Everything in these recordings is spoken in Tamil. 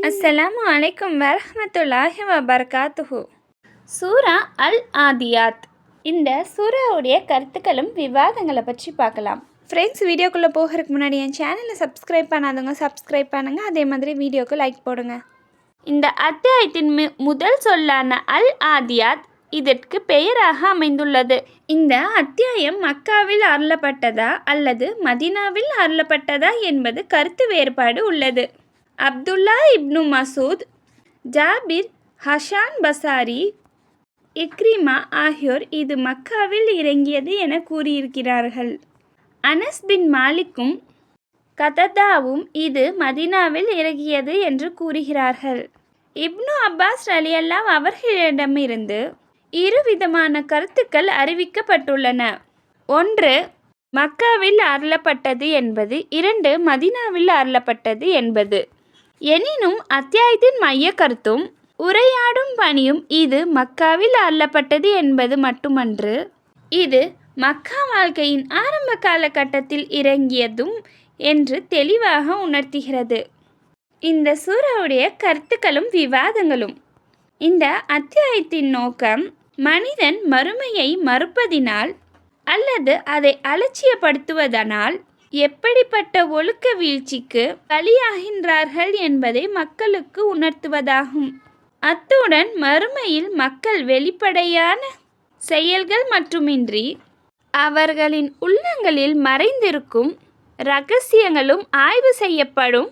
அஸ்ஸலாமு அலைக்கும் வரஹ்மத்துல்லாஹி வபரகாத்துஹு. சூரா அல் ஆதியாத். இந்த சூராவுடைய கருத்துக்களும் விவாதங்களை பற்றி பார்க்கலாம். ஃப்ரெண்ட்ஸ், வீடியோக்குள்ளே போகிறதுக்கு முன்னாடி என் சேனலை சப்ஸ்கிரைப் பண்ணாதவங்க சப்ஸ்கிரைப் பண்ணுங்கள். அதே மாதிரி வீடியோக்கு லைக் போடுங்க. இந்த அத்தியாயத்தின் முதல் சொல்லான அல் ஆதியாத் இதற்கு பெயராக அமைந்துள்ளது. இந்த அத்தியாயம் மக்காவில் அருளப்பட்டதா அல்லது மதீனாவில் அருளப்பட்டதா என்பது கருத்து வேறுபாடு உள்ளது. அப்துல்லா இப்னு மசூத், ஜாபிர், ஹஷான் பசாரி, இக்ரிமா ஆகியோர் இது மக்காவில் இறங்கியது என கூறியிருக்கிறார்கள். அனஸ் பின் மாலிக்கும் கததாவும் இது மதீனாவில் இறங்கியது என்று கூறுகிறார்கள். இப்னு அப்பாஸ் ரலியல்லாஹு அவர்களிடமிருந்து இருவிதமான கருத்துக்கள் அறிவிக்கப்பட்டுள்ளன. ஒன்று, மக்காவில் அருளப்பட்டது என்பது, 2 மதீனாவில் அருளப்பட்டது என்பது. எனினும் அத்தியாயத்தின் மைய கருத்தும் உரையாடும் பணியும் இது மக்காவில் அருளப்பட்டது என்பது மட்டுமன்று, இது மக்கா வாழ்க்கையின் ஆரம்ப காலகட்டத்தில் இறங்கியதும் என்று தெளிவாக உணர்த்துகிறது. இந்த சூராவுடைய கருத்துக்களும் விவாதங்களும். இந்த அத்தியாயத்தின் நோக்கம் மனிதன் மறுமையை மறுப்பதினால் அல்லது அதை அலட்சியப்படுத்துவதனால் எப்படிப்பட்ட ஒழுக்க வீழ்ச்சிக்கு பலியாகின்றார்கள் என்பதை மக்களுக்கு உணர்த்துவதாகும். அத்துடன் மறுமையில் மக்கள் வெளிப்படையான செயல்கள் மட்டுமின்றி அவர்களின் உள்ளங்களில் மறைந்திருக்கும் இரகசியங்களும் ஆய்வு செய்யப்படும்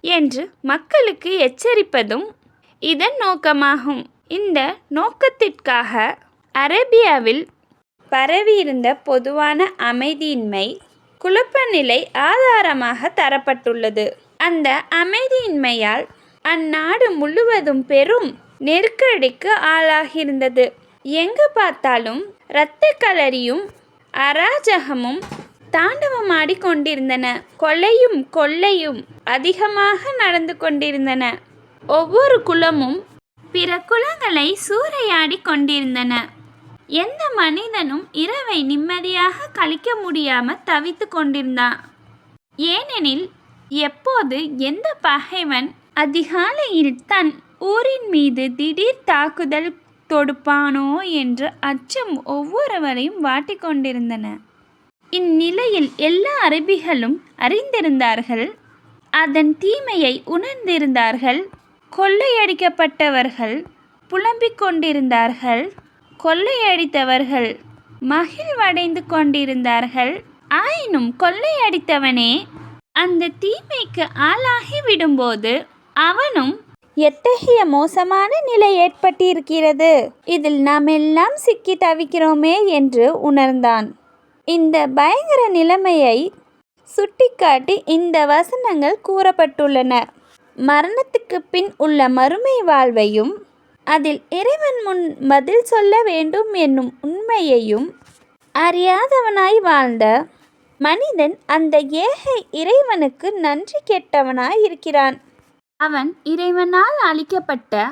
என்று மக்களுக்கு எச்சரிப்பதும் இதன் நோக்கமாகும். இந்த நோக்கத்திற்காக அரேபியாவில் பரவியிருந்த பொதுவான அமைதியின்மை, குழப்ப நிலை ஆதாரமாக தரப்பட்டுள்ளது. அந்த அமைதியின்மையால் அந்நாடு முழுவதும் பெரும் நெருக்கடிக்கு ஆளாகியிருந்தது. எங்கு பார்த்தாலும் இரத்த களரியும் அராஜகமும் தாண்டவமாடி கொண்டிருந்தன. கொலையும் கொள்ளையும் அதிகமாக நடந்து கொண்டிருந்தன. ஒவ்வொரு குலமும் பிற குலங்களை சூறையாடி கொண்டிருந்தன. எந்த மனிதனும் இரவை நிம்மதியாக கழிக்க முடியாமல் தவித்து கொண்டிருந்தான். ஏனெனில் எப்போது எந்த பகைவன் அதிகாலையில் தன் ஊரின் மீது திடீர் தாக்குதல் தொடுப்பானோ என்ற அச்சம் ஒவ்வொருவரையும் வாட்டிக்கொண்டிருந்தன. இந்நிலையில் எல்லா அரபிகளும் அறிந்திருந்தார்கள், அதன் தீமையை உணர்ந்திருந்தார்கள். கொள்ளையடிக்கப்பட்டவர்கள் புலம்பிக் கொண்டிருந்தார்கள், கொள்ளையடித்தவர்கள் மகிழ்வடைந்து கொண்டிருந்தார்கள். ஆயினும் கொள்ளையடித்தவனே அந்த தீமைக்கு ஆளாகி விடும்போது அவனும் எத்தகைய மோசமான நிலை ஏற்பட்டிருக்கிறது, இதில் நாம் எல்லாம் சிக்கி தவிக்கிறோமே என்று உணர்ந்தான். இந்த பயங்கர நிலைமையை சுட்டிக்காட்டி இந்த வசனங்கள் கூறப்பட்டுள்ளன. மரணத்துக்கு பின் உள்ள மறுமை வாழ்வையும் அதில் இறைவன் முன் பதில் சொல்ல வேண்டும் என்னும் உண்மையையும் அறியாதவனாய் வாழ்ந்த மனிதன் அந்த ஏக இறைவனுக்கு நன்றி கெட்டவனாய் இருக்கிறான். அவன் இறைவனால் அளிக்கப்பட்ட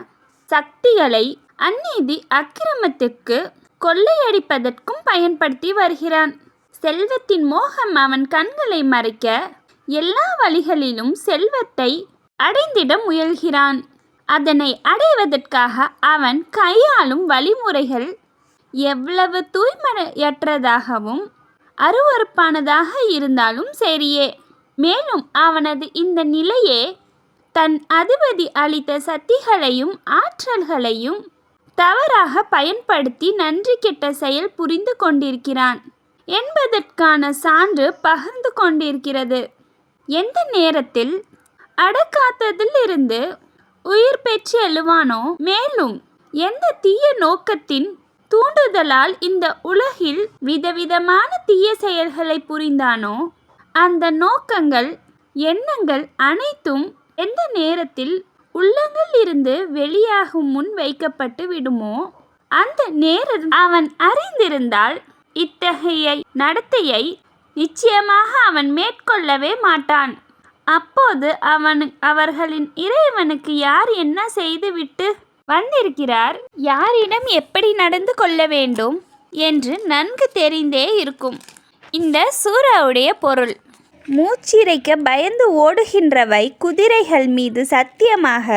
சக்திகளை அநீதி அக்கிரமத்திற்கு கொள்ளையடிப்பதற்கும் பயன்படுத்தி வருகிறான். செல்வத்தின் மோகம் அவன் கண்களை மறைக்க எல்லா வழிகளிலும் செல்வத்தை அடைந்திட முயல்கிறான். அதனை அடைவதற்காக அவன் கையாளும் வழிமுறைகள் எவ்வளவு தூய்மையற்றதாகவும் அருவருப்பானதாக இருந்தாலும் சரியே. மேலும் அவனது இந்த நிலையே தன் அதிபதி அளித்த சக்திகளையும் ஆற்றல்களையும் தவறாக பயன்படுத்தி நன்றி கெட்ட செயல் புரிந்து கொண்டிருக்கிறான் என்பதற்கான சான்று பகிர்ந்து கொண்டிருக்கிறது. எந்த நேரத்தில் அடக்காத்ததில் இருந்து உயிர் பெற்று எழுவானோ, மேலும் எந்த தீய நோக்கத்தின் தூண்டுதலால் இந்த உலகில் விதவிதமான தீய செயல்களை புரிந்தானோ, அந்த நோக்கங்கள் எண்ணங்கள் அனைத்தும் எந்த நேரத்தில் உள்ளங்கள் இருந்து வெளியாகும் முன் வைக்கப்பட்டு விடுமோ, அந்த நேரம் அவன் அறிந்திருந்தால் இத்தகைய நடத்தையை நிச்சயமாக அவன் மேற்கொள்ளவே மாட்டான். அப்போது அவர்களின் இறைவனுக்கு யார் என்ன செய்துவிட்டு வந்திருக்கிறார், யாரிடம் எப்படி நடந்து கொள்ள வேண்டும் என்று நன்கு தெரிந்தே இருக்கும். இந்த சூராவுடைய பொருள். மூச்சிறைக்க பயந்து ஓடுகின்றவை குதிரைகள் மீது சத்தியமாக.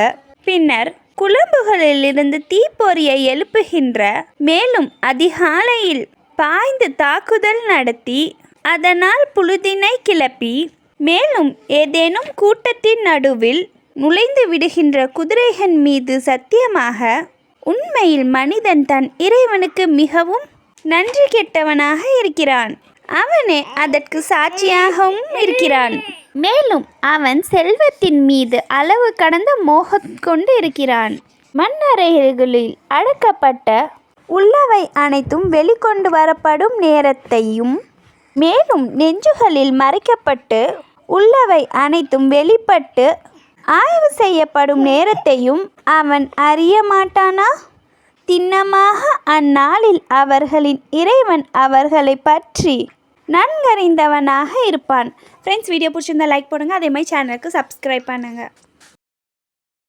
பின்னர் குளம்புகளிலிருந்து தீப்பொறியை எழுப்புகின்ற. மேலும் அதிகாலையில் பாய்ந்து தாக்குதல் நடத்தி அதனால் புழுதினை கிளப்பி மேலும் ஏதேனும் கூட்டத்தின் நடுவில் நுழைந்து விடுகின்ற குதிரைகள் மீது சத்தியமாக. உண்மையில் மனிதன் தன் இறைவனுக்கு மிகவும் நன்றி கெட்டவனாக இருக்கிறான். அவனே அதற்கு சாட்சியாகவும் இருக்கிறான். மேலும் அவன் செல்வத்தின் மீது அளவு கடந்த மோகம் கொண்டு இருக்கிறான். மண்ணறைகளில் அடக்கப்பட்ட உள்ளவை அனைத்தும் வெளிக்கொண்டு வரப்படும் நேரத்தையும் மேலும் நெஞ்சுகளில் மறைக்கப்பட்டு உள்ளவை அனைத்தும் வெளிப்பட்டு ஆய்வு செய்யப்படும் நேரத்தையும் அவன் அறிய மாட்டானா? திண்ணமாக அந்நாளில் அவர்களின் இறைவன் அவர்களை பற்றி நன்கறிந்தவனாக இருப்பான். ஃப்ரெண்ட்ஸ், வீடியோ பிடிச்சிருந்தா லைக் போடுங்க. அதே மாதிரி சேனலுக்கு சப்ஸ்கிரைப் பண்ணுங்கள்.